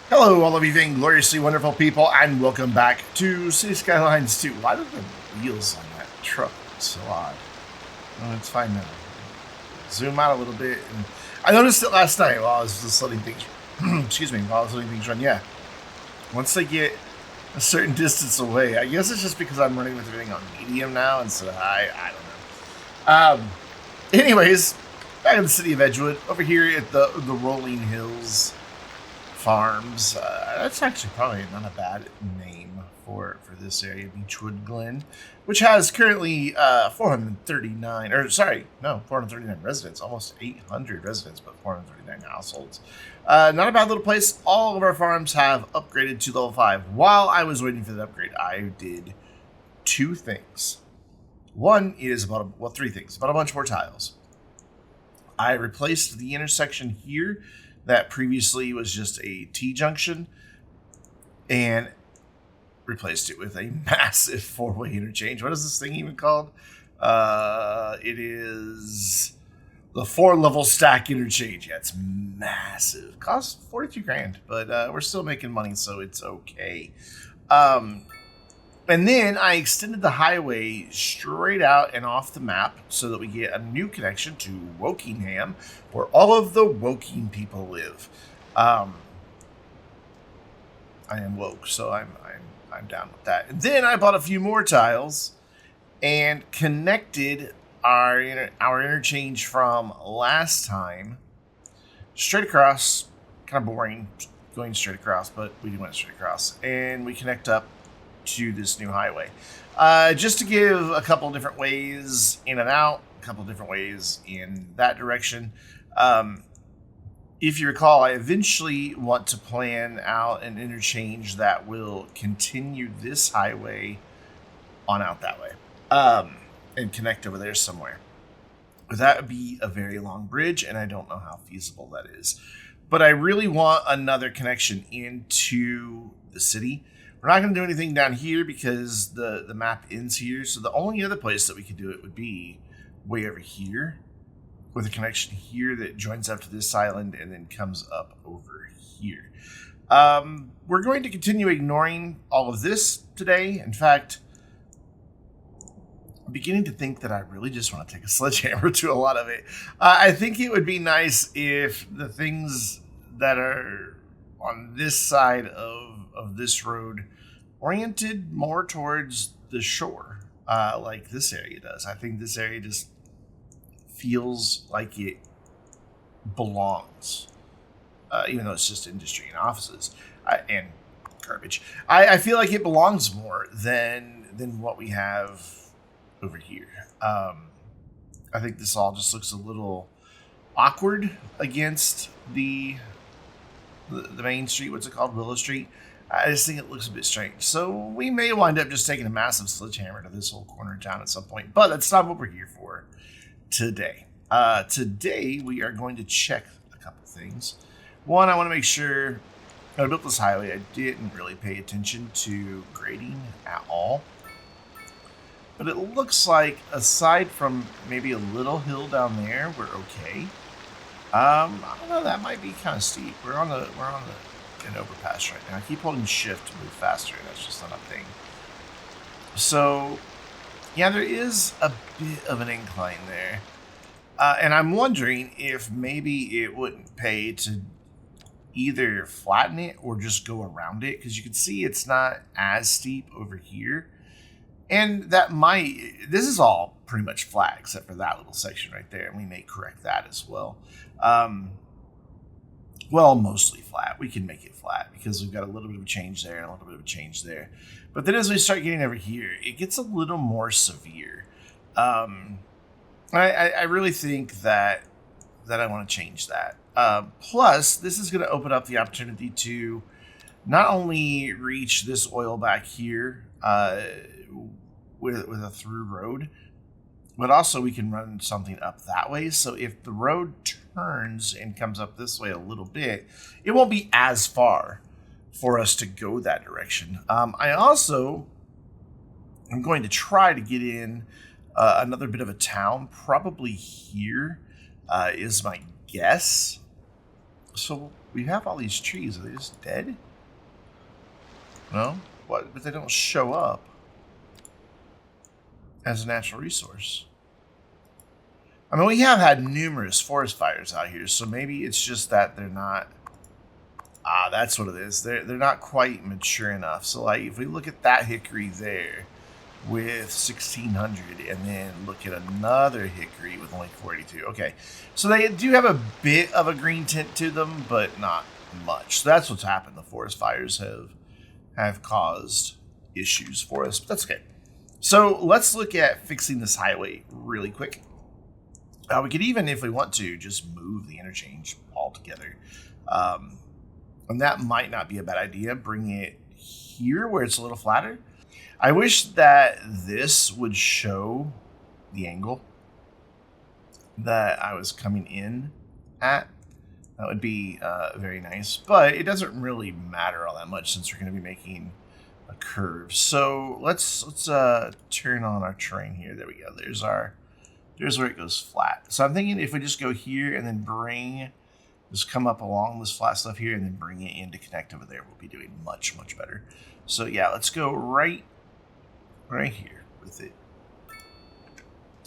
Hello, all of you vaingloriously wonderful people, and welcome back to Cities Skylines II. Why do the wheels on that truck look so odd? Oh, it's fine now. Zoom out a little bit. And I noticed it last night while I was just letting things, excuse me, while I was letting things run. Yeah, once they get a certain distance away, I guess it's just because I'm running with everything on medium now instead of high. I don't know. Anyways, back in the city of Edgewood, over here at the Rolling Hills Farms. That's actually probably not a bad name for this area, Beechwood Glen, which has currently 439 residents, almost 800 residents, but 439 households. Not a bad little place. All of our farms have upgraded to level 5. While I was waiting for the upgrade, I did two things. One is three things, about a bunch more tiles. I replaced the intersection here that previously was just a T-junction and replaced it with a massive four-way interchange. What is this thing even called? It is the 4-level stack interchange. Yeah, it's massive. Costs 42 grand, but we're still making money, so it's okay. And then I extended the highway straight out and off the map so that we get a new connection to Wokingham, where all of the Woking people live. I am woke, so I'm down with that. And then I bought a few more tiles and connected our interchange from last time straight across. Kind of boring going straight across, but we went straight across, and we connect up to this new highway. Just to give a couple different ways in and out, a couple different ways in that direction. If you recall, I eventually want to plan out an interchange that will continue this highway on out that way, and connect over there somewhere. But that would be a very long bridge, and I don't know how feasible that is. But I really want another connection into the city. We're not going to do anything down here because the map ends here. So the only other place that we could do it would be way over here with a connection here that joins up to this island and then comes up over here. We're going to continue ignoring all of this today. In fact, I'm beginning to think that I really just want to take a sledgehammer to a lot of it. I think it would be nice if the things that are on this side of this road oriented more towards the shore, like this area does. I think this area just feels like it belongs, even though it's just industry and offices and garbage. I feel like it belongs more than what we have over here. I think this all just looks a little awkward against the main street. What's it called? Willow Street. I just think it looks a bit strange. So we may wind up just taking a massive sledgehammer to this whole corner of town at some point. But that's not what we're here for today. Today we are going to check a couple things. One, I want to make sure when I built this highway, I didn't really pay attention to grading at all. But it looks like, aside from maybe a little hill down there, we're okay. I don't know. That might be kind of steep. We're on an overpass right now. I keep holding shift to move faster. That's just not a thing. So, yeah, there is a bit of an incline there. And I'm wondering if maybe it wouldn't pay to either flatten it or just go around it, because you can see it's not as steep over here. And this is all pretty much flat except for that little section right there, and we may correct that as well. Well, mostly flat. We can make it flat because we've got a little bit of a change there and a little bit of a change there. But then as we start getting over here, it gets a little more severe. I really think that I want to change that. Plus, this is going to open up the opportunity to not only reach this oil back here with a through road, but also we can run something up that way. So if the road turns and comes up this way a little bit, it won't be as far for us to go that direction. I also am going to try to get in another bit of a town. Probably here is my guess. So We have all these trees. Are they just dead? No? What? But they don't show up as a natural resource. I mean, we have had numerous forest fires out here, so maybe it's just that they're not... Ah, that's what it is. They're not quite mature enough. So, like, if we look at that hickory there with 1,600 and then look at another hickory with only 482. Okay, so they do have a bit of a green tint to them, but not much. So that's what's happened. The forest fires have caused issues for us, but that's okay. So let's look at fixing this highway really quick. We could even, if we want to, just move the interchange altogether. And that might not be a bad idea. Bring it here where it's a little flatter. I wish that this would show the angle that I was coming in at. That would be very nice. But it doesn't really matter all that much since we're going to be making a curve. So let's turn on our terrain here. There we go. There's where it goes flat. So I'm thinking if we just go here and then just come up along this flat stuff here and then bring it in to connect over there, we'll be doing much, much better. So yeah, let's go right here with it.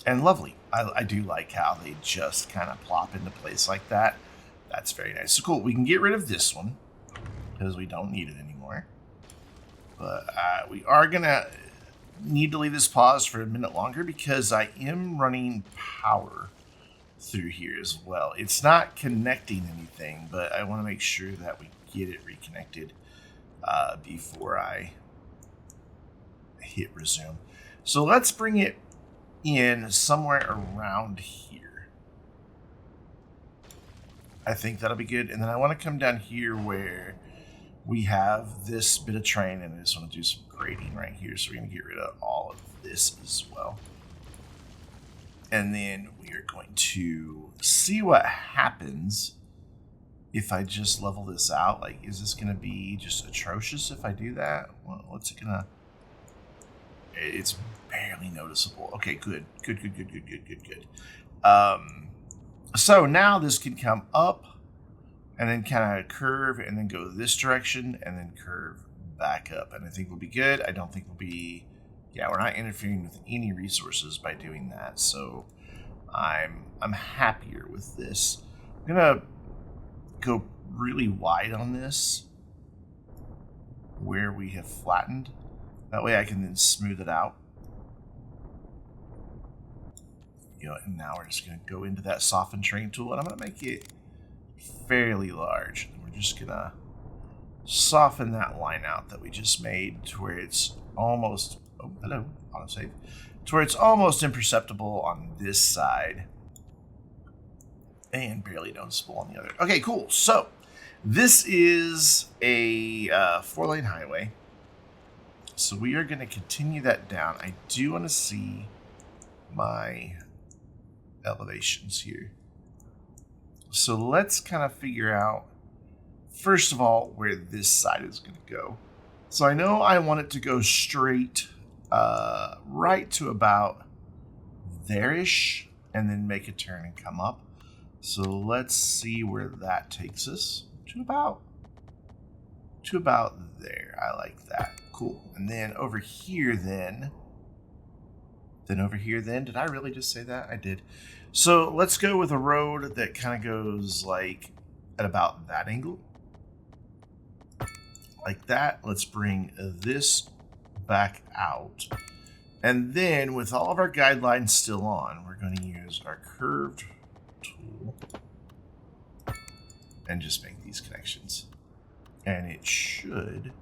And lovely. I do like how they just kind of plop into place like that. That's very nice. So cool. We can get rid of this one because we don't need it anymore. But we are going to need to leave this paused for a minute longer because I am running power through here as well. It's not connecting anything, but I want to make sure that we get it reconnected before I hit resume. So let's bring it in somewhere around here. I think that'll be good. And then I want to come down here where we have this bit of terrain, and I just want to do some grading right here. So we're going to get rid of all of this as well. And then we are going to see what happens if I just level this out. Like, is this going to be just atrocious if I do that? What's it going to... It's barely noticeable. Okay, good. So now this can come up and then kind of curve and then go this direction and then curve back up. And I think we'll be good. I don't think we'll be... Yeah, we're not interfering with any resources by doing that. So I'm happier with this. I'm going to go really wide on this where we have flattened. That way I can then smooth it out. And now we're just going to go into that soften terrain tool, and I'm going to make it fairly large. And we're just going to soften that line out that we just made to where it's almost, oh, hello, autosave, to where it's almost imperceptible on this side and barely noticeable on the other. Okay, cool. So this is a 4-lane highway. So we are going to continue that down. I do want to see my elevations here. So let's kind of figure out, first of all, where this side is going to go. So I know I want it to go straight right to about there-ish and then make a turn and come up. So let's see where that takes us. To about there. I like that. Cool. And then over here then over here then. Did I really just say that? I did. So let's go with a road that kind of goes like at about that angle. Like that. Let's bring this back out. And then with all of our guidelines still on, we're going to use our curved tool and just make these connections. And it should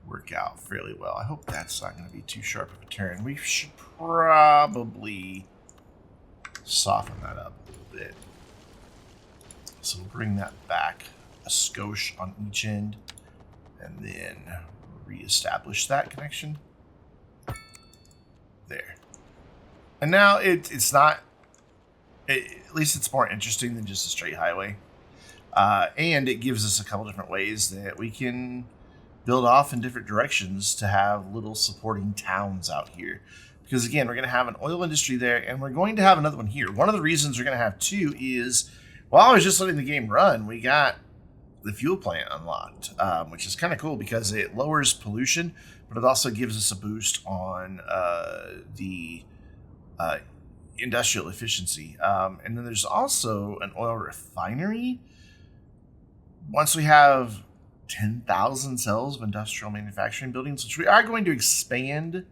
work out fairly well. I hope that's not going to be too sharp of a turn. We should probably soften that up a little bit. So we'll bring that back a skosh on each end and then reestablish that connection. There. And now it's not, at least it's more interesting than just a straight highway. And it gives us a couple different ways that we can build off in different directions to have little supporting towns out here. Because again, we're going to have an oil industry there, and we're going to have another one here. One of the reasons we're going to have two is, while I was just letting the game run, we got the fuel plant unlocked, which is kind of cool because it lowers pollution, but it also gives us a boost on the industrial efficiency. And then there's also an oil refinery. Once we have 10,000 cells of industrial manufacturing buildings, which we are going to expand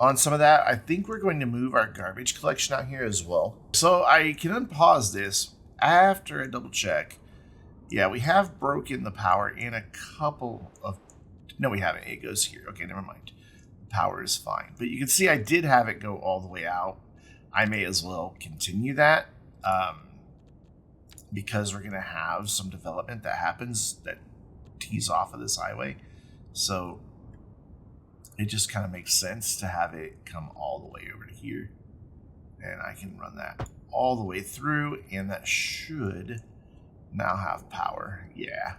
on some of that. I think we're going to move our garbage collection out here as well. So I can unpause this after a double check. Yeah, we have broken the power in a couple of... No, we haven't. It goes here. Okay, never mind. The power is fine. But you can see I did have it go all the way out. I may as well continue that because we're going to have some development that happens that tees off of this highway. So it just kind of makes sense to have it come all the way over to here. And I can run that all the way through, and that should now have power. Yeah.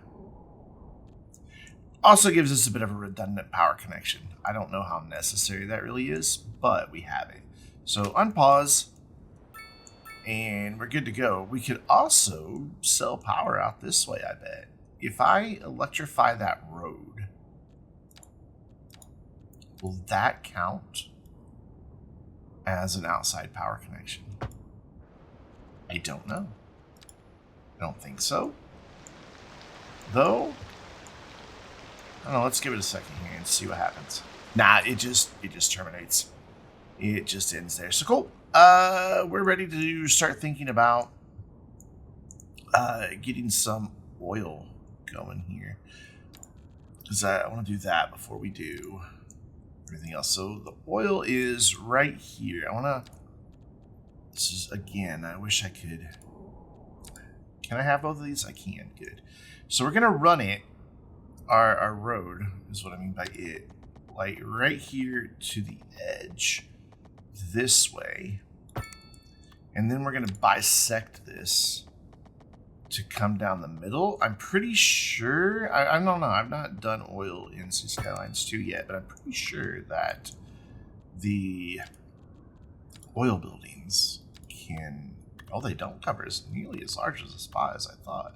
Also gives us a bit of a redundant power connection. I don't know how necessary that really is, but we have it. So unpause, and we're good to go. We could also sell power out this way, I bet. If I electrify that road, will that count as an outside power connection? I don't know. I don't think so. Though, I don't know, let's give it a second here and see what happens. Nah, it just terminates. It just ends there. So cool. We're ready to start thinking about getting some oil going here. Because I want to do that before we do everything else. So the oil is right here. I want to... This is, again, I wish I could... Can I have both of these? I can. Good. So we're going to run it. Our road is what I mean by it. Like right here to the edge. This way. And then we're going to bisect this to come down the middle. I'm pretty sure... I don't know. I've not done oil in Cities Skylines II yet, but I'm pretty sure that the oil buildings can... Oh, they don't cover as nearly as large as a spot as I thought.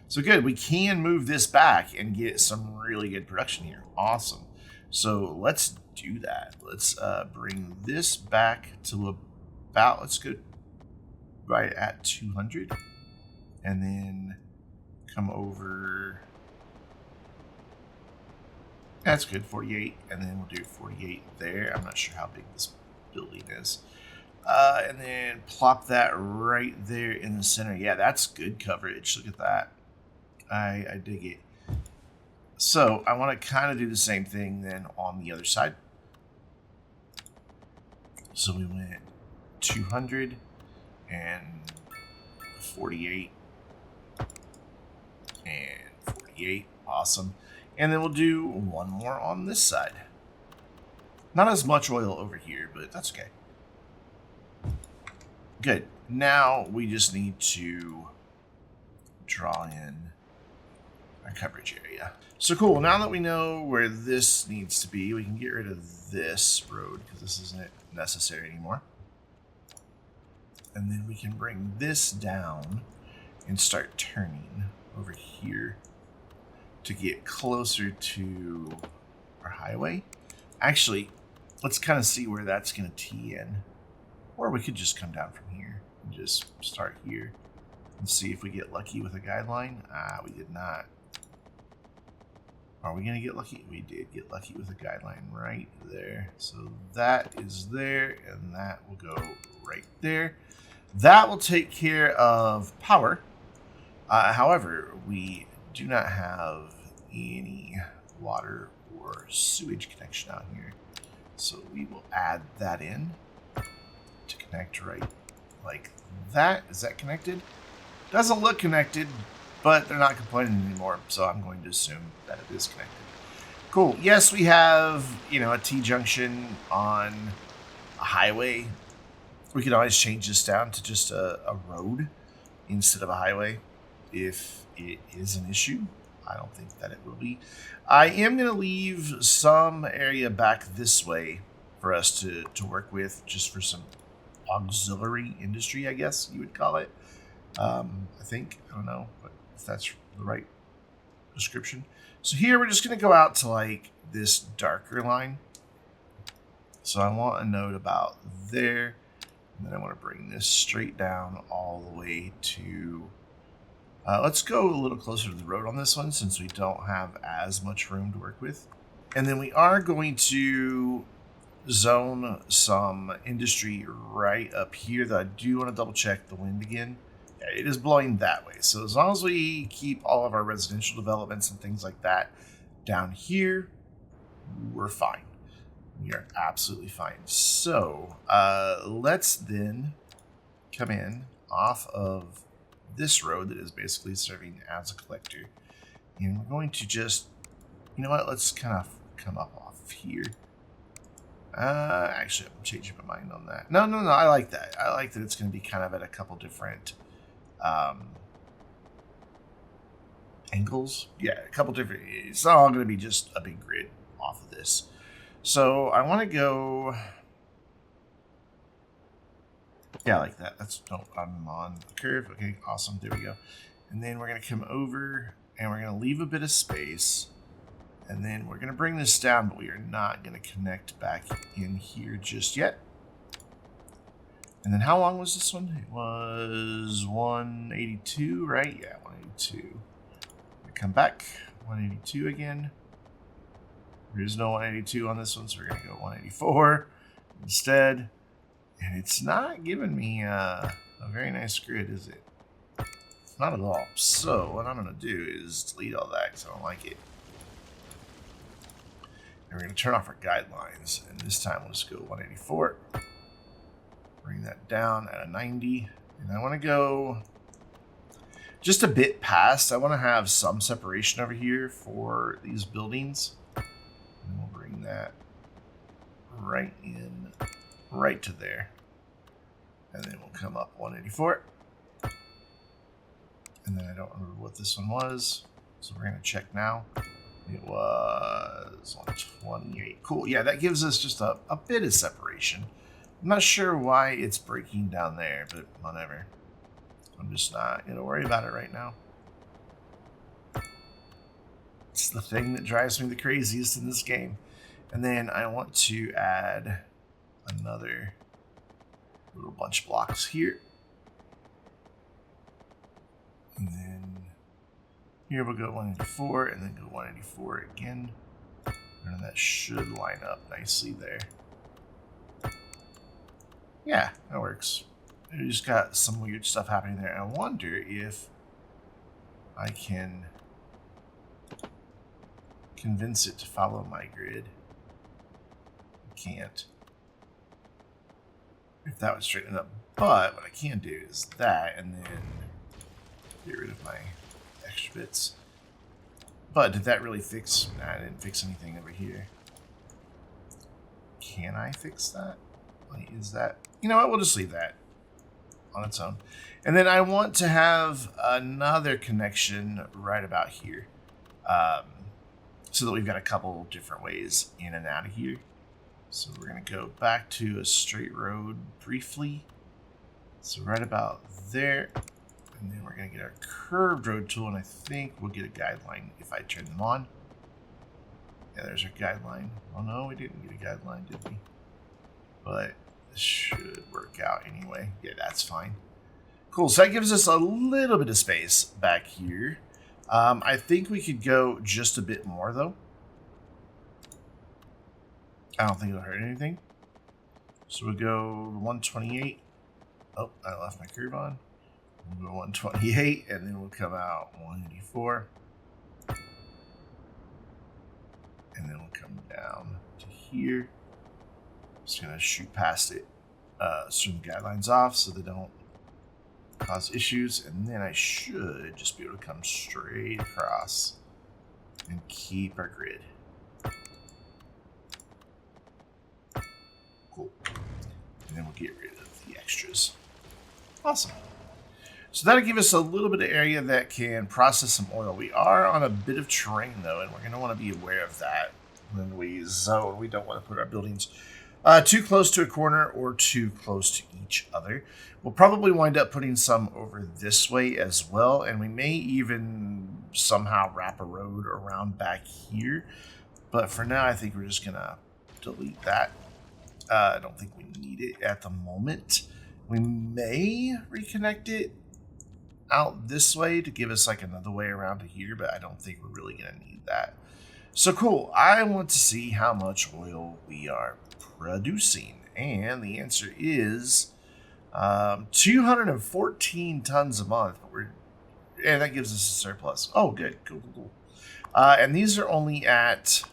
So good. We can move this back and get some really good production here. Awesome. So let's do that. Let's bring this back to about... Let's go right at 200. And then come over... That's good, 48. And then we'll do 48 there. I'm not sure how big this building is. And then plop that right there in the center. Yeah, that's good coverage. Look at that. I dig it. So I want to kind of do the same thing then on the other side. So we went 200 and 48 and 48. Awesome. And then we'll do one more on this side. Not as much oil over here, but that's okay. Good. Now we just need to draw in our coverage area. So cool. Now that we know where this needs to be, we can get rid of this road because this isn't necessary anymore. And then we can bring this down and start turning over here to get closer to our highway. Actually, let's kind of see where that's going to tee in. Or we could just come down from here and just start here and see if we get lucky with a guideline. Ah, we did not. Are we going to get lucky? We did get lucky with a guideline right there. So that is there, and that will go right there. That will take care of power. However, we do not have any water or sewage connection out here. So we will add that in to connect right like that. Is that connected? Doesn't look connected, but they're not complaining anymore, so I'm going to assume that it is connected. Cool. Yes, we have, a T-junction on a highway. We could always change this down to just a road instead of a highway if it is an issue. I don't think that it will be. I am going to leave some area back this way for us to work with, just for some auxiliary industry, I guess you would call it. I think. I don't know if that's the right description. So here we're just going to go out to like this darker line. So I want a node about there. And then I want to bring this straight down all the way to... let's go a little closer to the road on this one since we don't have as much room to work with. And then we are going to zone some industry right up here that I do want to double check the wind again. Yeah, it is blowing that way. So as long as we keep all of our residential developments and things like that down here, we're fine. We are absolutely fine. So let's then come in off of this road that is basically serving as a collector. And we're going to just, you know what, let's kind of come up off of here. Actually, I'm changing my mind on that. No, I like that. I like that it's going to be kind of at a couple different angles. Yeah, a couple different, it's not all going to be just a big grid off of this. So I want to go, yeah, like that. That's, no, I'm on the curve. Okay, awesome. There we go. And then we're going to come over and we're going to leave a bit of space. And then we're going to bring this down, but we are not going to connect back in here just yet. And then how long was this one? It was 182, right? Yeah, 182. Come back, 182 again. There is no 182 on this one, so we're going to go 184 instead. And it's not giving me a very nice grid, is it? Not at all. So what I'm going to do is delete all that because I don't like it. And we're going to turn off our guidelines. And this time we'll just go 184. Bring that down at a 90. And I want to go just a bit past. I want to have some separation over here for these buildings. And we'll bring that right in, right to there. And then we'll come up 184. And then I don't remember what this one was. So we're going to check now. It was 128. Cool. Yeah, that gives us just a bit of separation. I'm not sure why it's breaking down there, but whatever. I'm just not going to worry about it right now. It's the thing that drives me the craziest in this game. And then I want to add another little bunch of blocks here. And then here we'll go 184 and then go 184 again. And that should line up nicely there. Yeah, that works. We just got some weird stuff happening there. I wonder if I can convince it to follow my grid. I can't. If that would straighten it up. But what I can do is that and then get rid of my extra bits. But did that really fix? Nah, I didn't fix anything over here. Can I fix that? Like, is that? You know what? We'll just leave that on its own. And then I want to have another connection right about here. So that we've got a couple different ways in and out of here. So we're going to go back to a straight road briefly. So right about there. And then we're going to get our curved road tool, and I think we'll get a guideline if I turn them on. Yeah, there's our guideline. Oh no, we didn't get a guideline, did we? But this should work out anyway. Yeah, that's fine. Cool, so that gives us a little bit of space back here. I think we could go just a bit more, though. I don't think it'll hurt anything. So we'll go 128. Oh, I left my curve on. We'll go 128, and then we'll come out 184. And then we'll come down to here. Just going to shoot past it. Turn the guidelines off so they don't cause issues. And then I should just be able to come straight across and keep our grid. Cool. And then we'll get rid of the extras. Awesome. So that'll give us a little bit of area that can process some oil. We are on a bit of terrain, though, and we're going to want to be aware of that when we zone. We don't want to put our buildings Too close to a corner or too close to each other. We'll probably wind up putting some over this way as well, and we may even somehow wrap a road around back here. But for now, I think we're just going to delete that. I don't think we need it at the moment. We may reconnect it out this way to give us like another way around to here, but I don't think we're really going to need that. So cool. I want to see how much oil we are producing. And the answer is 214 tons a month. And that gives us a surplus. Oh, good. Cool. And these are only at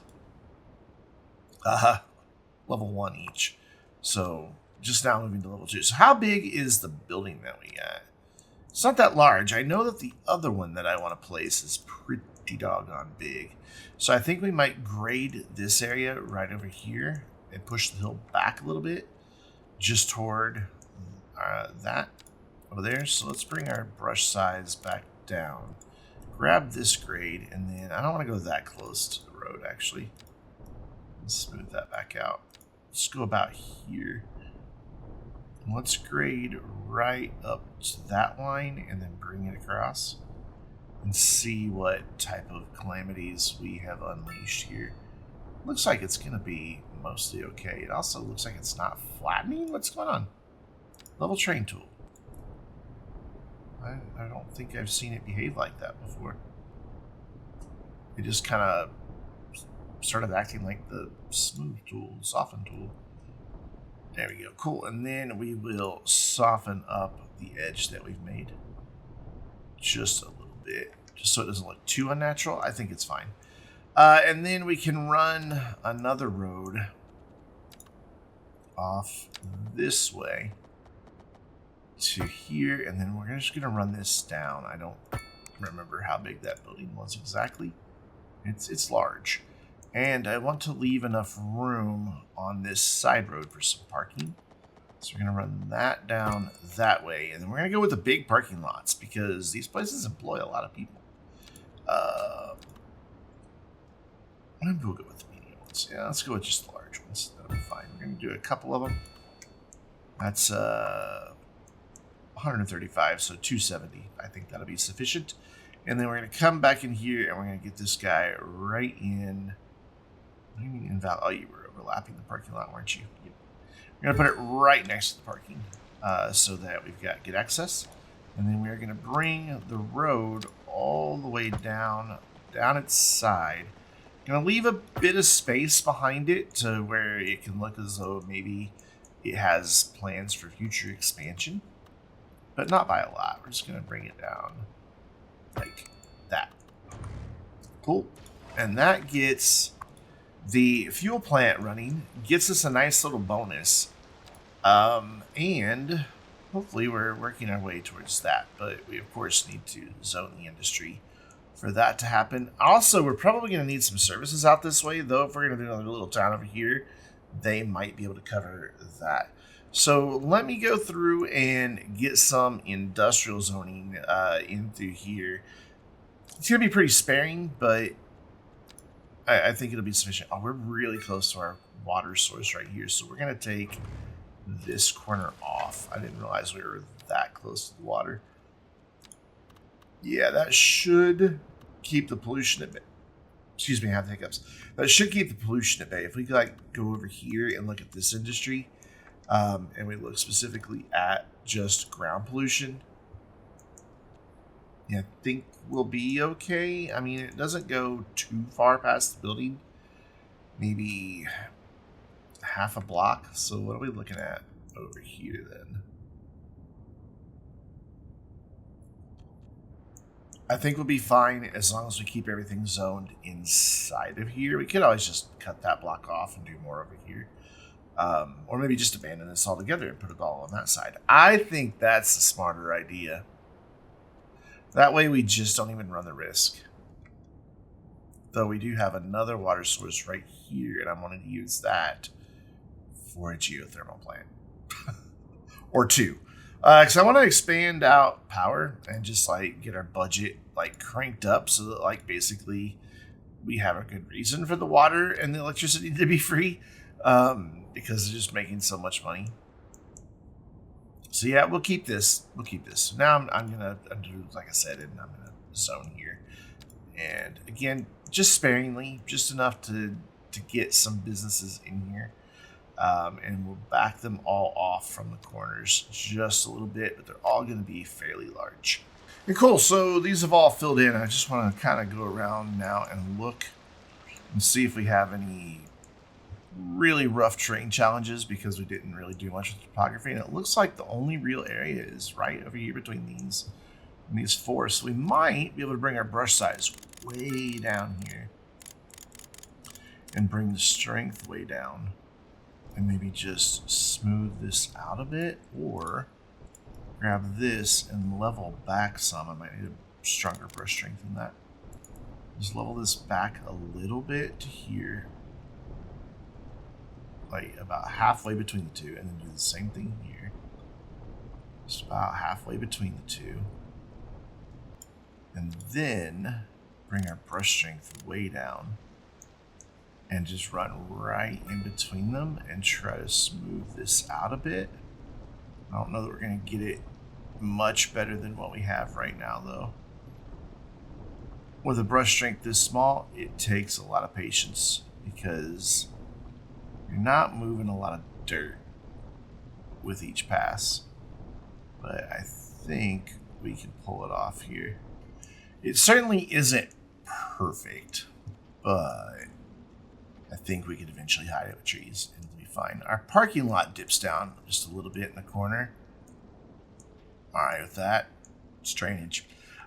level 1 each. So just now moving to level 2. So how big is the building that we got? It's not that large. I know that the other one that I want to place is pretty doggone big. So I think we might grade this area right over here and push the hill back a little bit just toward that over there. So let's bring our brush size back down. Grab this grade, and then I don't want to go that close to the road, actually. Let's smooth that back out. Let's go about here. Let's grade right up to that line and then bring it across and see what type of calamities we have unleashed here. Looks like it's going to be mostly okay. It also looks like it's not flattening. What's going on? Level train tool. I don't think I've seen it behave like that before. It just kind of started acting like the smooth tool, soften tool. There we go. Cool. And then we will soften up the edge that we've made just a little bit, just so it doesn't look too unnatural. I think it's fine. And then we can run another road off this way to here, and then we're just going to run this down. I don't remember how big that building was exactly. It's large. And I want to leave enough room on this side road for some parking. So we're going to run that down that way. And then we're going to go with the big parking lots because these places employ a lot of people. Maybe we'll go with the medium ones. Yeah, let's go with just the large ones. That'll be fine. We're going to do a couple of them. That's 135, so 270. I think that'll be sufficient. And then we're going to come back in here and we're going to get this guy right in. Oh, you were overlapping the parking lot, weren't you? Yep. We're going to put it right next to the parking so that we've got good access. And then we're going to bring the road all the way down its side. Going to leave a bit of space behind it to where it can look as though maybe it has plans for future expansion, but not by a lot. We're just going to bring it down like that. Cool. And that gets the fuel plant running, gets us a nice little bonus. And hopefully we're working our way towards that. But we, of course, need to zone the industry for that to happen. Also, we're probably going to need some services out this way, though. If we're going to do another little town over here, they might be able to cover that. So let me go through and get some industrial zoning in through here. It's going to be pretty sparing, but I think it'll be sufficient. Oh, we're really close to our water source right here, so we're going to take this corner off. I didn't realize we were that close to the water. Yeah, that should keep the pollution at bay. Excuse me, I have the hiccups. That should keep the pollution at bay. If we like go over here and look at this industry, and we look specifically at just ground pollution, yeah, I think we'll be okay. I mean, it doesn't go too far past the building. Maybe half a block. So what are we looking at over here then? I think we'll be fine as long as we keep everything zoned inside of here. We could always just cut that block off and do more over here. Or maybe just abandon this altogether and put it all on that side. I think that's a smarter idea. That way we just don't even run the risk. Though we do have another water source right here, and I'm going to use that for a geothermal plant. Or two. Because I want to expand out power and just like get our budget like cranked up so that like basically we have a good reason for the water and the electricity to be free. because they're just making so much money. So yeah, we'll keep this. Now I'm gonna do, like I said, and I'm gonna zone here. And again, just sparingly, just enough to get some businesses in here. And we'll back them all off from the corners just a little bit, but they're all going to be fairly large. And cool, so these have all filled in. I just want to kind of go around now and look and see if we have any really rough terrain challenges, because we didn't really do much with topography. And it looks like the only real area is right over here between these and these forests. We might be able to bring our brush size way down here and bring the strength way down. And maybe just smooth this out a bit, or grab this and level back some. I might need a stronger brush strength than that. Just level this back a little bit to here, like about halfway between the two, and then do the same thing here. Just about halfway between the two. And then bring our brush strength way down and just run right in between them and try to smooth this out a bit. I don't know that we're going to get it much better than what we have right now, though. With a brush strength this small, it takes a lot of patience, because you're not moving a lot of dirt with each pass. But I think we can pull it off here. It certainly isn't perfect, but I think we could eventually hide it with trees and it'll be fine. Our parking lot dips down just a little bit in the corner. All right, with that, it's drainage.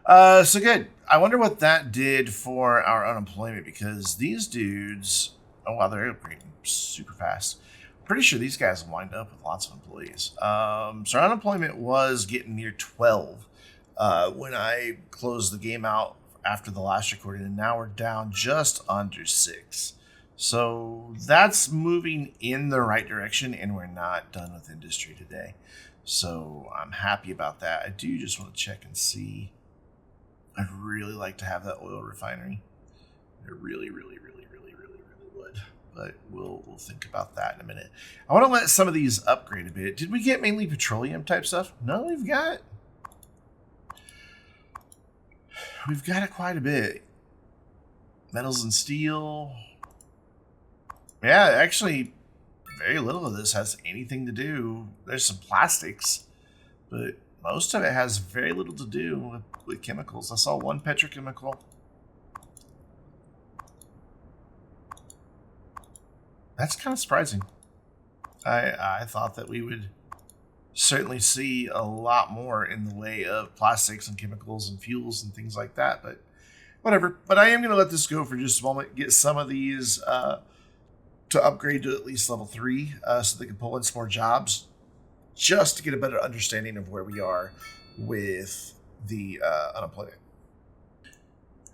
So good. I wonder what that did for our unemployment, because these dudes, oh wow, they're upgrading super fast. I'm pretty sure these guys will wind up with lots of employees. So our unemployment was getting near 12 when I closed the game out after the last recording, and now we're down just under 6. So that's moving in the right direction, and we're not done with industry today. So I'm happy about that. I do just want to check and see. I'd really like to have that oil refinery. I really would. But we'll think about that in a minute. I want to let some of these upgrade a bit. Did we get mainly petroleum type stuff? No, we've got it quite a bit. Metals and steel. Yeah, actually, very little of this has anything to do. There's some plastics, but most of it has very little to do with chemicals. I saw one petrochemical. That's kind of surprising. I thought that we would certainly see a lot more in the way of plastics and chemicals and fuels and things like that, but whatever. But I am going to let this go for just a moment, get some of these to upgrade to at least level 3 so they can pull in some more jobs, just to get a better understanding of where we are with the unemployment.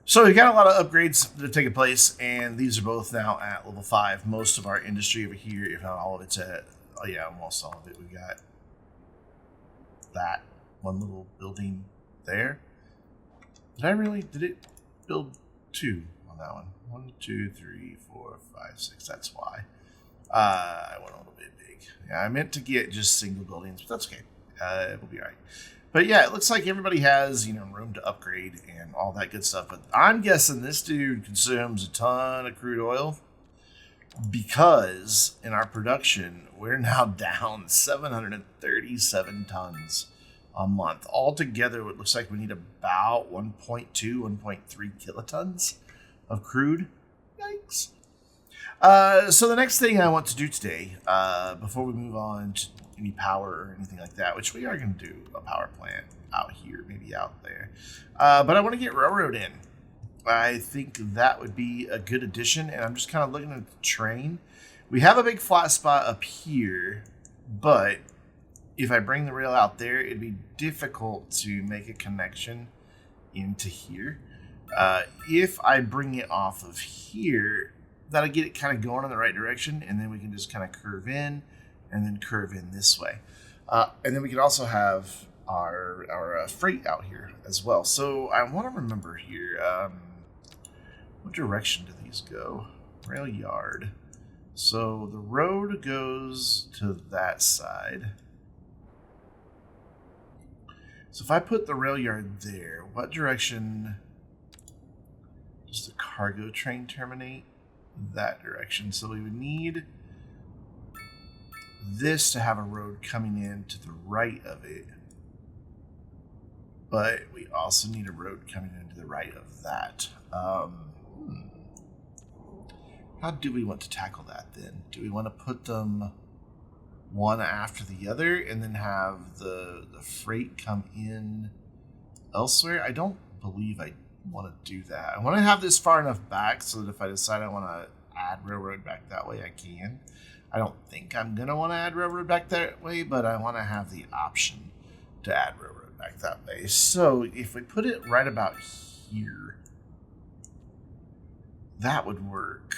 So we've got a lot of upgrades that are taking place, and these are both now at level 5. Most of our industry over here, if not all of it's at, oh yeah, almost all of it. We've got that one little building there. Did it build 2 on that one? 1, 2, 3, 4, 5, 6. That's why. I went a little bit big. Yeah, I meant to get just single buildings, but that's okay. It will be all right. But yeah, it looks like everybody has, room to upgrade and all that good stuff. But I'm guessing this dude consumes a ton of crude oil, because in our production, we're now down 737 tons a month. Altogether, it looks like we need about 1.2, 1.3 kilotons of crude. Yikes. So the next thing I want to do today, before we move on to any power or anything like that, which we are going to do a power plant out here, maybe out there. But I want to get railroad in. I think that would be a good addition, and I'm just kind of looking at the train. We have a big flat spot up here, but if I bring the rail out there, it'd be difficult to make a connection into here. If I bring it off of here, that'll get it kind of going in the right direction, and then we can just kind of curve in and then curve in this way. And then we can also have our freight out here as well. So I want to remember here, what direction do these go? Rail yard. So the road goes to that side. So if I put the rail yard there, what direction does the cargo train terminate? That direction. So we would need this to have a road coming in to the right of it. But we also need a road coming in to the right of that. How do we want to tackle that then? Do we want to put them one after the other and then have the freight come in elsewhere? I don't believe I want to do that. I want to have this far enough back so that if I decide I want to add railroad back that way, I can. I don't think I'm going to want to add railroad back that way, but I want to have the option to add railroad back that way. So if we put it right about here, that would work.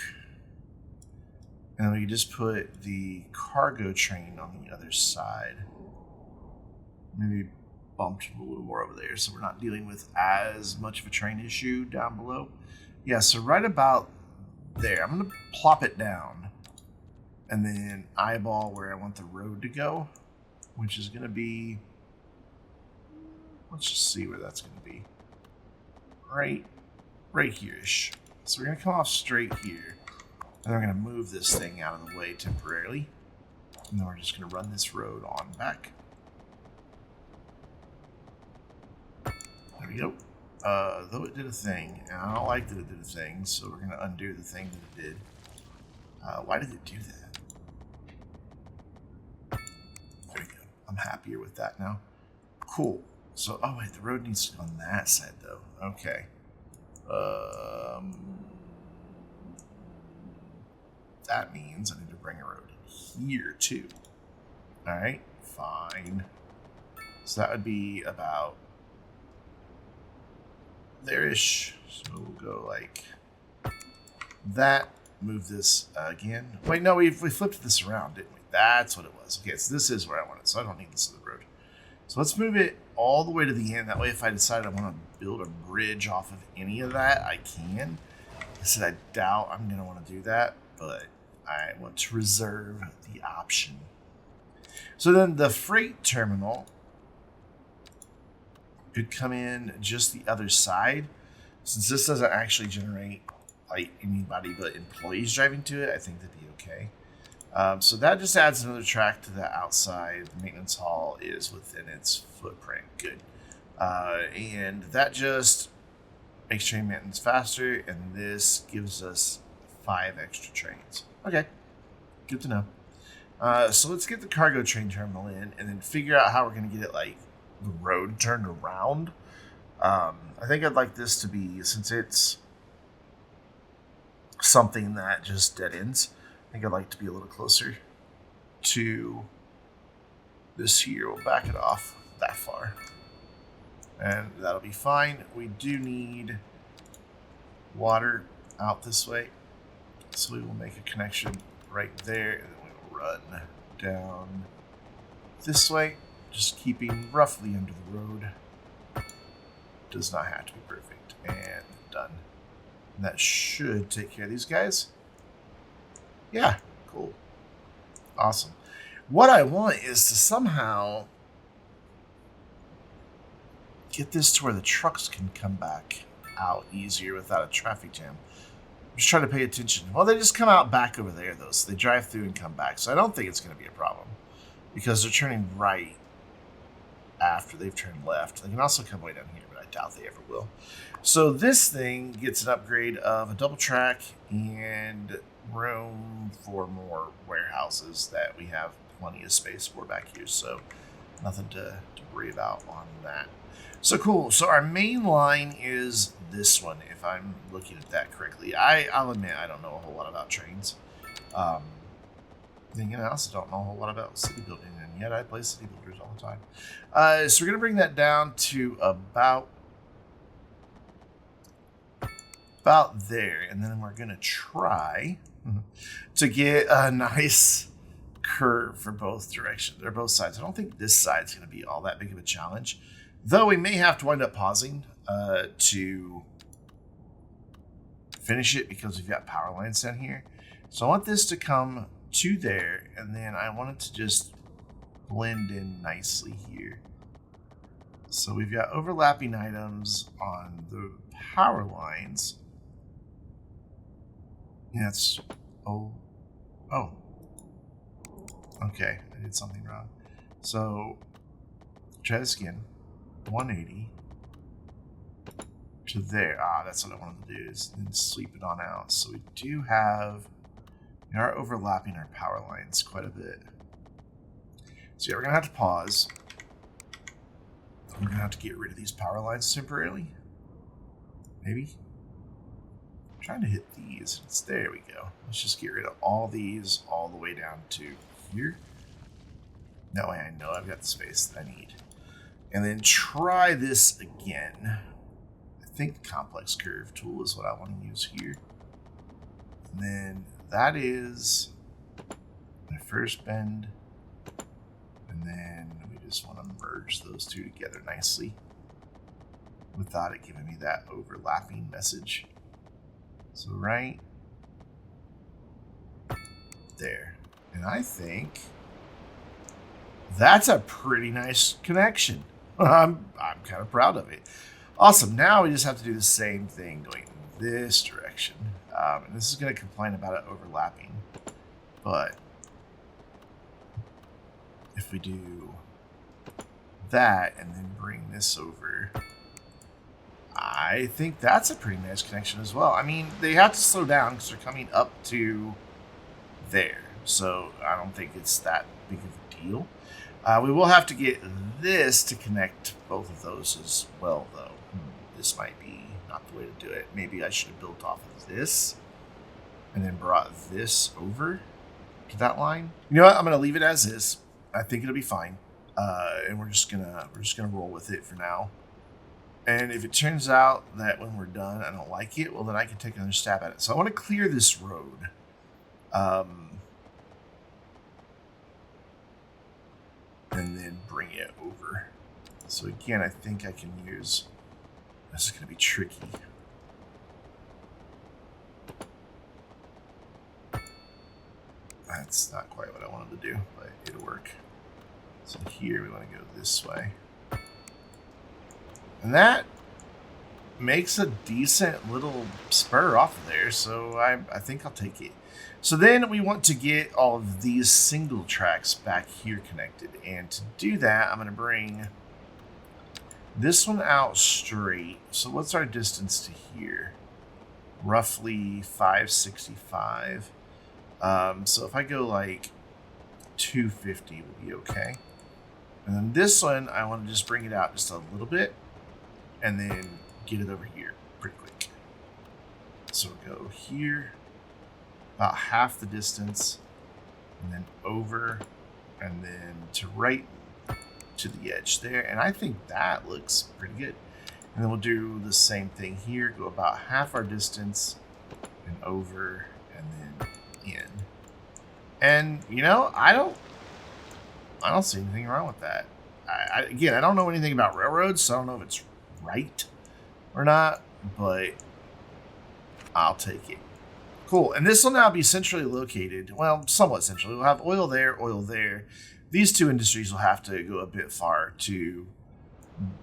And we just put the cargo train on the other side. Maybe bumped a little more over there so we're not dealing with as much of a train issue down below. Yeah, so right about there. I'm going to plop it down and then eyeball where I want the road to go, which is going to be... Let's just see where that's going to be. Right here-ish. So we're going to come off straight here. And we're going to move this thing out of the way temporarily. And then we're just going to run this road on back. There we go. Though it did a thing, and I don't like that it did a thing, so we're going to undo the thing that it did. Why did it do that? There we go. I'm happier with that now. Cool. So, oh wait, the road needs to go on that side, though. Okay. That means I need to bring a road here, too. Alright, fine. So that would be about there-ish. So we'll go like that. Move this again. Wait, no, we flipped this around, didn't we? That's what it was. Okay, so this is where I want it, so I don't need this other road. So let's move it all the way to the end. That way, if I decide I want to build a bridge off of any of that, I can. I said I doubt I'm going to want to do that, but I want to reserve the option. So then the freight terminal could come in just the other side. Since this doesn't actually generate like anybody but employees driving to it, I think that'd be okay. So that just adds another track to the outside. The maintenance hall is within its footprint. Good. And that just makes train maintenance faster, and this gives us 5 extra trains. Okay, good to know. So let's get the cargo train terminal in and then figure out how we're going to get it, like, the road turned around. I think I'd like this to be, since it's something that just dead ends, I think I'd like to be a little closer to this here. We'll back it off that far. And that'll be fine. We do need water out this way. So we will make a connection right there, and then we will run down this way, just keeping roughly under the road. Does not have to be perfect. And done. And that should take care of these guys. Yeah, cool. Awesome. What I want is to somehow get this to where the trucks can come back out easier without a traffic jam. I'm just trying to pay attention. Well, they just come out back over there, though, so they drive through and come back. So I don't think it's going to be a problem because they're turning right after they've turned left. They can also come way down here, but I doubt they ever will. So this thing gets an upgrade of a double track and room for more warehouses that we have plenty of space for back here. So nothing to worry about on that. So cool. So our main line is this one, if I'm looking at that correctly. I'll admit I don't know a whole lot about trains. Then I also don't know a whole lot about city building, and yet I play city builders all the time. So we're going to bring that down to about there, and then we're going to try to get a nice curve for both directions, or both sides. I don't think this side's going to be all that big of a challenge, though we may have to wind up pausing to finish it because we've got power lines down here. So I want this to come to there, and then I want it to just blend in nicely here. So we've got overlapping items on the power lines. That's okay, I did something wrong. So try this again. 180 to there. That's what I wanted to do, is then sweep it on out. So we do have, we are overlapping our power lines quite a bit. So yeah, we're gonna have to pause. We're gonna have to get rid of these power lines temporarily. Maybe. I'm trying to hit these. There we go. Let's just get rid of all these all the way down to here. That way I know I've got the space that I need. And then try this again. I think the complex curve tool is what I want to use here. And then that is my first bend. And then we just want to merge those two together nicely without it giving me that overlapping message. So right there. And I think that's a pretty nice connection. I'm kind of proud of it. Awesome. Now we just have to do the same thing going this direction. And this is going to complain about it overlapping. But if we do that and then bring this over, I think that's a pretty nice connection as well. I mean, they have to slow down because they're coming up to there. So I don't think it's that big of a deal. We will have to get this to connect both of those as well, though. This might be not the way to do it. Maybe I should have built off of this and then brought this over to that line. You know what? I'm going to leave it as is. I think it'll be fine. And we're just gonna roll with it for now. And if it turns out that when we're done I don't like it, well, then I can take another stab at it. So I want to clear this road. And then bring it over. So again, I think I can use, this is going to be tricky. That's not quite what I wanted to do, but it'll work. So here we want to go this way. And that makes a decent little spur off of there, so I think I'll take it. So then we want to get all of these single tracks back here connected. And to do that, I'm going to bring this one out straight. So what's our distance to here? Roughly 565. So if I go like 250 would be okay. And then this one, I want to just bring it out just a little bit and then get it over here pretty quick. So we'll go here, about half the distance, and then over, and then to right to the edge there. And I think that looks pretty good. And then we'll do the same thing here, go about half our distance and over and then in. And you know, I don't see anything wrong with that. Again, I don't know anything about railroads, so I don't know if it's right or not, but I'll take it. Cool. And this will now be centrally located. Well, somewhat centrally. We'll have oil there, oil there. These two industries will have to go a bit far to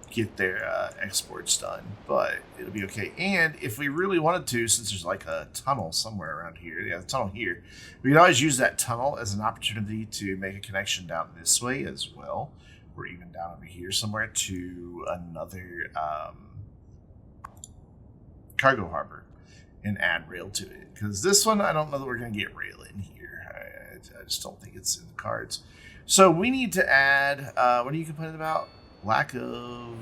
get their exports done, but it'll be okay. And if we really wanted to, since there's like a tunnel somewhere around here, yeah, the tunnel here, we could always use that tunnel as an opportunity to make a connection down this way as well, or even down over here somewhere to another cargo harbor and add rail to it. Because this one, I don't know that we're going to get rail in here. I just don't think it's in the cards. So we need to add, what are you complaining about? Lack of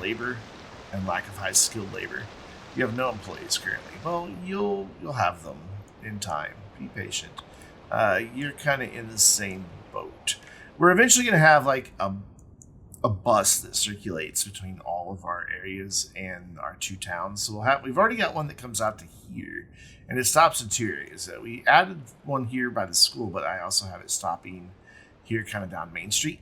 labor and lack of high skilled labor. You have no employees currently. Well, you'll have them in time. Be patient. You're kind of in the same boat. We're eventually going to have like a bus that circulates between all of our areas and our two towns. So we've already got one that comes out to here, and it stops in two areas. We added one here by the school, but I also have it stopping here, kind of down Main Street.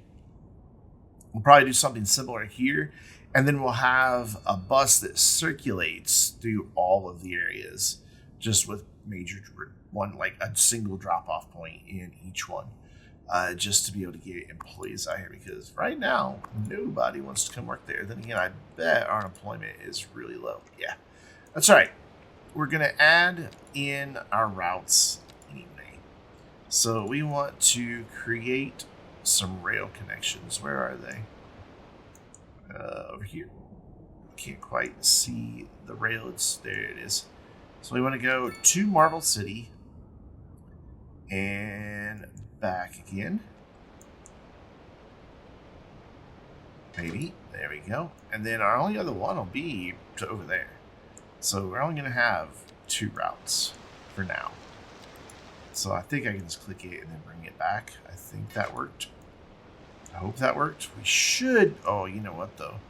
We'll probably do something similar here, and then we'll have a bus that circulates through all of the areas just with major one, like a single drop off point in each one, just to be able to get employees out here, because right now nobody wants to come work there. Then again, I bet our unemployment is really low. Yeah, that's right. We're gonna add in our routes anyway. So we want to create some rail connections. Where are they? Over here. Can't quite see the rail. There it is. So we want to go to Marble City and back again. Maybe. There we go. And then our only other one will be to over there. So we're only going to have 2 routes for now. So I think I can just click it and then bring it back. I think that worked. I hope that worked. We should. Oh, you know what, though?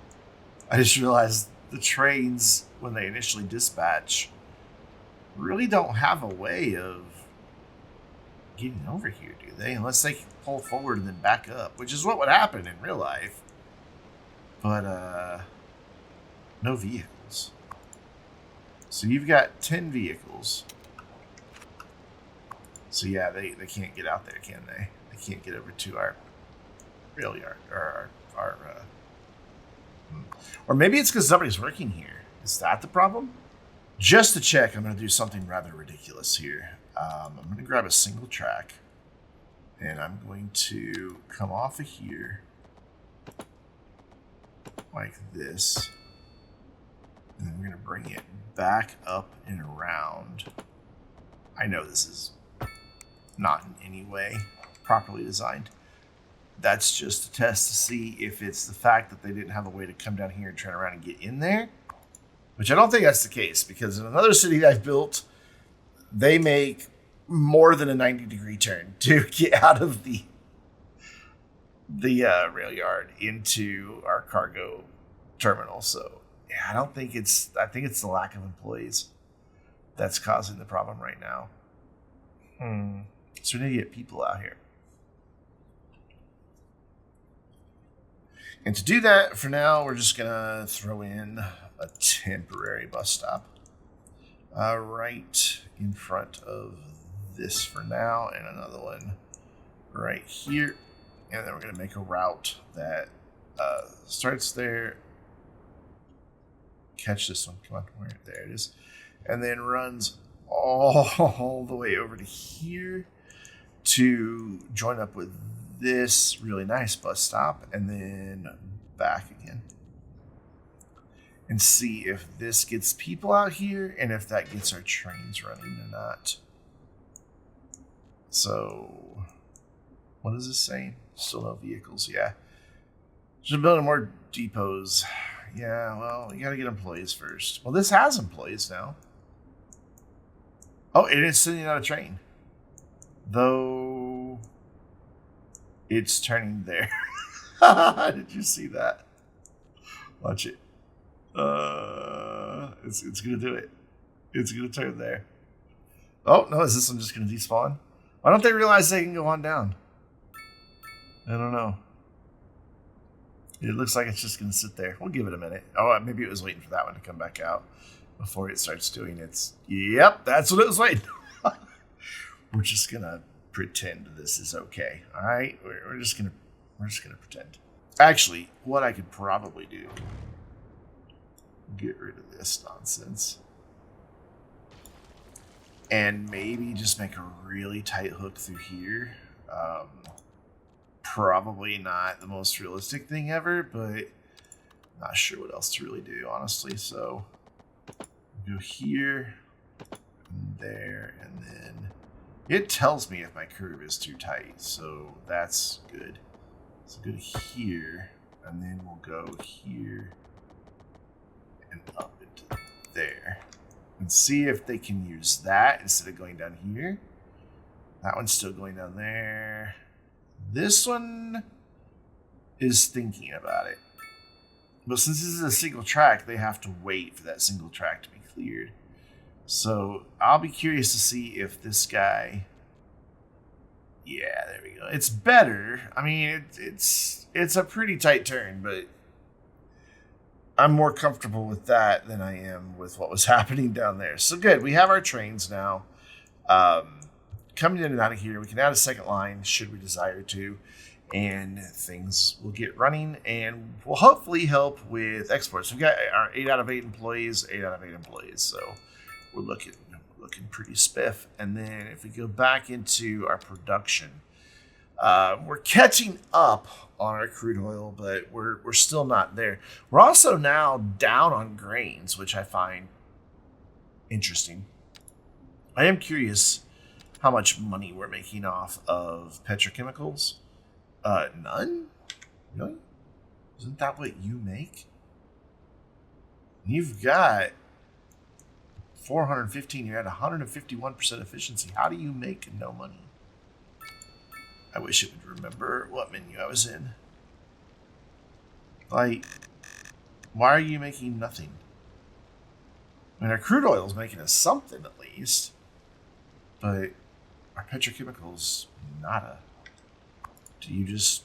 I just realized the trains, when they initially dispatch, really don't have a way of getting over here, do they? Unless they pull forward and then back up, which is what would happen in real life. But, no vehicles. So you've got 10 vehicles. So yeah, they can't get out there, can they? They can't get over to our rail yard, or or maybe it's because nobody's working here. Is that the problem? Just to check, I'm going to do something rather ridiculous here. I'm going to grab a single track, and I'm going to come off of here like this, and then we're going to bring it back up and around. I know this is not in any way properly designed. That's just a test to see if it's the fact that they didn't have a way to come down here and turn around and get in there, which I don't think that's the case, because in another city I've built, they make more than a 90-degree turn to get out of the rail yard into our cargo terminal. So yeah, I think it's the lack of employees that's causing the problem right now. So we need to get people out here. And to do that, for now, we're just going to throw in a temporary bus stop right in front of this for now, and another one right here. And then we're going to make a route that starts there. Catch this one. Come on. There it is. And then runs all the way over to here to join up with this really nice bus stop, and then back again, and see if this gets people out here and if that gets our trains running or not. So what is this saying? Still no vehicles. Yeah, just building more depots. Yeah, well, you gotta get employees first. Well, this has employees now. Oh, it is sending out a train, though it's turning there. Did you see that? Watch it. It's gonna do it. It's gonna turn there. Oh no, is this one just gonna despawn? Why don't they realize they can go on down? I don't know. It looks like it's just gonna sit there. We'll give it a minute. Oh, maybe it was waiting for that one to come back out before it starts doing its. Yep, that's what it was waiting. We're just gonna pretend this is okay. All right, we're just gonna pretend. Actually, what I could probably do, get rid of this nonsense, and maybe just make a really tight hook through here. Probably not the most realistic thing ever, but not sure what else to really do, honestly. So go here, and there, and then it tells me if my curve is too tight, so that's good. So go to here, and then we'll go here and up into there, and see if they can use that instead of going down here. That one's still going down there. This one is thinking about it. But since this is a single track, they have to wait for that single track to be cleared. So I'll be curious to see if this guy... Yeah, there we go. It's better. I mean, it's a pretty tight turn, but I'm more comfortable with that than I am with what was happening down there. So good. We have our trains now. Coming in and out of here, we can add a second line should we desire to, and things will get running and will hopefully help with exports. We've got our 8 out of 8 employees, 8 out of 8 employees. So we're looking pretty spiff. And then if we go back into our production, we're catching up on our crude oil, but we're still not there. We're also now down on grains, which I find interesting. I am curious how much money we're making off of petrochemicals. None? Really? Isn't that what you make? You've got 415, you're at 151% efficiency. How do you make no money? I wish it would remember what menu I was in. Like, why are you making nothing? I mean, our crude oil is making us something at least, but our petrochemicals, nada. Do you just...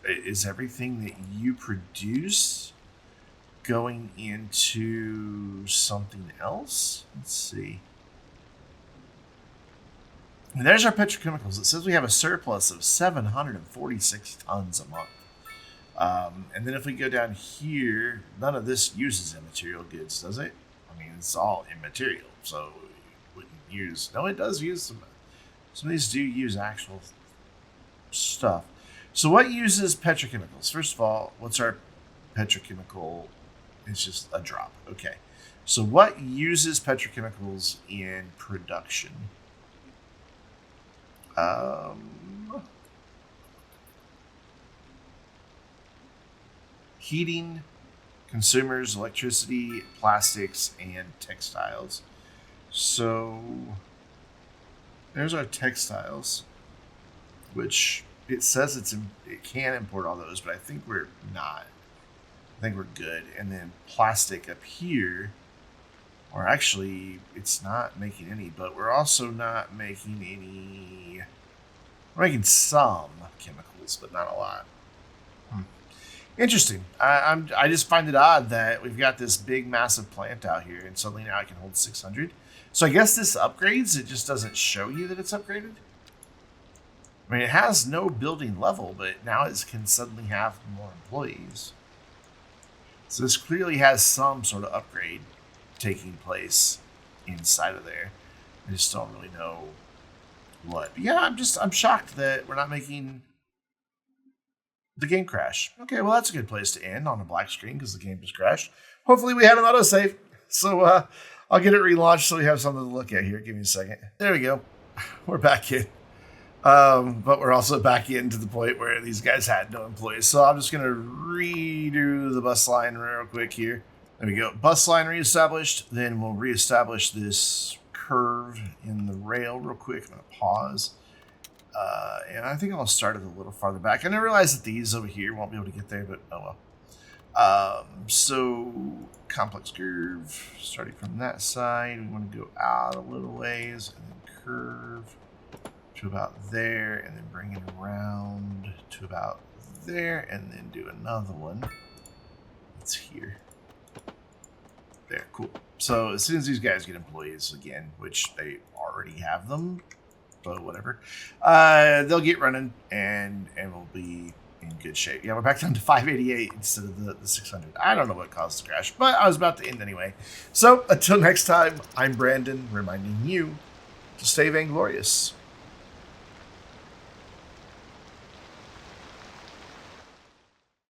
Is everything that you produce going into something else? Let's see. And there's our petrochemicals. It says we have a surplus of 746 tons a month. And then if we go down here, none of this uses immaterial goods, does it? I mean, it's all immaterial, so it wouldn't use... No, it does use some. Some of these do use actual stuff. So what uses petrochemicals? First of all, what's our petrochemical? It's just a drop. Okay. So what uses petrochemicals in production? Heating, consumers, electricity, plastics, and textiles. So there's our textiles, which it says it can import all those, but I think we're not. I think we're good. And then plastic up here, or actually it's not making any, but we're also not making any. We're making some chemicals, but not a lot. Interesting. I just find it odd that we've got this big, massive plant out here, and suddenly now I can hold 600. So I guess this upgrades. It just doesn't show you that it's upgraded. I mean, it has no building level, but now it can suddenly have more employees. So this clearly has some sort of upgrade taking place inside of there. I just don't really know what. But yeah, I'm shocked that we're not making the game crash. Okay, well, that's a good place to end on a black screen because the game just crashed. Hopefully we had an autosave. So I'll get it relaunched so we have something to look at here. Give me a second. There we go. We're back in. But we're also back in to the point where these guys had no employees. So I'm just going to redo the bus line real quick here. There we go. Bus line reestablished. Then we'll reestablish this curve in the rail real quick. I'm going to pause. And I think I'll start it a little farther back. And I realize that these over here won't be able to get there, but oh well. So complex curve starting from that side. We want to go out a little ways and then curve to about there, and then bring it around to about there, and then do another one. It's here. There, cool. So as soon as these guys get employees again, which they already have them, but whatever, they'll get running and we'll be in good shape. Yeah, we're back down to 588 instead of the 600. I don't know what caused the crash, but I was about to end anyway. So until next time, I'm Brandon, reminding you to stay vainglorious.